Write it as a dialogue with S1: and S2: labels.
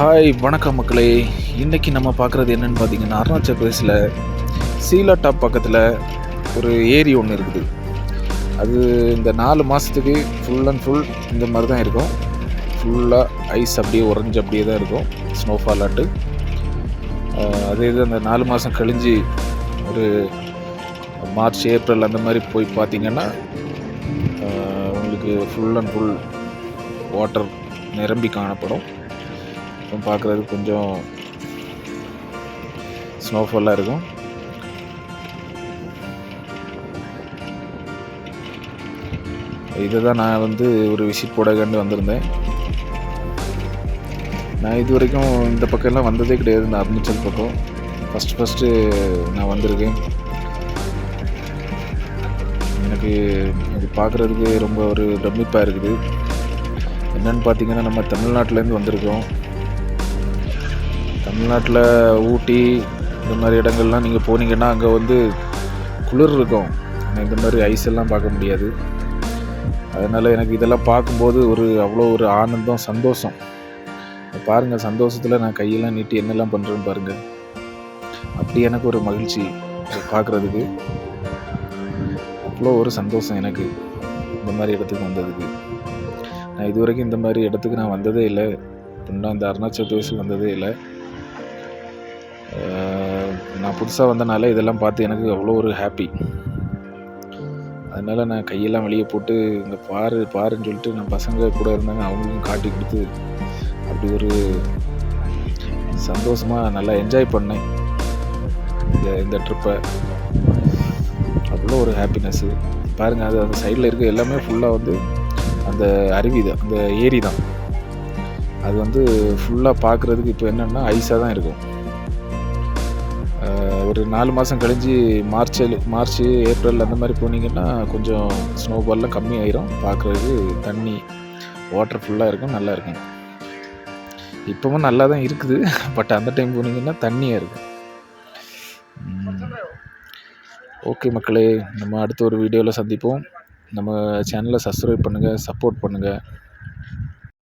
S1: Hi வணக்கம் மக்களே. இன்றைக்கி நம்ம பார்க்குறது என்னென்னு பார்த்தீங்கன்னா, அருணாச்சல் பிரதேசில் சீலா டாப் பக்கத்தில் ஒரு ஏரி ஒன்று இருக்குது. அது இந்த 4 மாதத்துக்கு ஃபுல் அண்ட் ஃபுல் இந்த மாதிரி தான் இருக்கும். ஃபுல்லாக ஐஸ் அப்படியே உறைஞ்சி அப்படியே தான் இருக்கும், ஸ்னோஃபால் ஆட்டு. அதே இது அந்த 4 மாதம் கழிஞ்சு ஒரு மார்ச் ஏப்ரல் அந்த மாதிரி போய் பார்த்திங்கன்னா உங்களுக்கு ஃபுல் அண்ட் ஃபுல் வாட்டர் நிரம்பி காணப்படும். பார்க்குறது கொஞ்சம் ஸ்னோஃபாலாக இருக்கும். இதை தான் நான் ஒரு விசிட் போடக்காண்டு வந்திருந்தேன். நான் இது வரைக்கும் இந்த பக்கம்லாம் வந்ததே கிடையாது. இந்த அருணாச்சல் பக்கம் ஃபஸ்ட்டு நான் வந்திருக்கேன். எனக்கு இது பார்க்குறதுக்கு ரொம்ப ஒரு பிரமிப்பாக இருக்குது. என்னென்னு பார்த்தீங்கன்னா, நம்ம தமிழ்நாட்டிலேருந்து வந்திருக்கோம். தமிழ்நாட்டில் ஊட்டி இந்த மாதிரி இடங்கள்லாம் நீங்கள் போனீங்கன்னா அங்கே குளிர் இருக்கும். ஆனால் இந்த மாதிரி ஐஸ் எல்லாம் பார்க்க முடியாது. அதனால் எனக்கு இதெல்லாம் பார்க்கும்போது அவ்வளோ ஒரு ஆனந்தம், சந்தோஷம். பாருங்கள், சந்தோஷத்தில் நான் கையெல்லாம் நீட்டி என்னெல்லாம் பண்ணுறேன்னு பாருங்கள். அப்படி எனக்கு ஒரு மகிழ்ச்சி பார்க்குறதுக்கு. அவ்வளோ ஒரு சந்தோஷம் எனக்கு இந்த மாதிரி இடத்துக்கு வந்ததுக்கு. நான் இது வரைக்கும் இந்த மாதிரி இடத்துக்கு நான் வந்ததே இல்லை. இன்னும் இந்த அருணாச்சல் பிரதேசம் வந்ததே இல்லை. நான் புதுசாக வந்தனால இதெல்லாம் பார்த்து எனக்கு அவ்வளோ ஒரு ஹாப்பி. அதனால் நான் கையெல்லாம் வெளியே போட்டு இங்கே பாருன்னு சொல்லிட்டு நான் பசங்க கூட இருந்தாங்க, அவங்களுக்கும் காட்டி கொடுத்து அப்படி ஒரு சந்தோஷமாக நல்லா என்ஜாய் பண்ணேன் இந்த ட்ரிப்பை. அவ்வளோ ஒரு ஹாப்பினஸ்ஸு. பாருங்கள், அது அந்த சைடில் இருக்க எல்லாமே ஃபுல்லாக அந்த அருவி தான், அந்த ஏரி தான். அது ஃபுல்லாக பார்க்குறதுக்கு இப்போ என்னென்னா ஐஸாக தான் இருக்கும். ஒரு 4 மாதம் கழிஞ்சு மார்ச் ஏப்ரல் அந்த மாதிரி போனீங்கன்னா கொஞ்சம் ஸ்னோபால்லாம் கம்மியாயிரும். பார்க்குறதுக்கு தண்ணி வாட்டர் ஃபுல்லாக இருக்கும், நல்லா இருக்கும். இப்போவும் நல்லா தான் இருக்குது. பட் அந்த டைம் போனீங்கன்னா தண்ணியாக இருக்கும். ஓகே மக்களே, நம்ம அடுத்த ஒரு வீடியோவில் சந்திப்போம். நம்ம சேனலை சப்ஸ்கிரைப் பண்ணுங்கள், சப்போர்ட் பண்ணுங்கள்.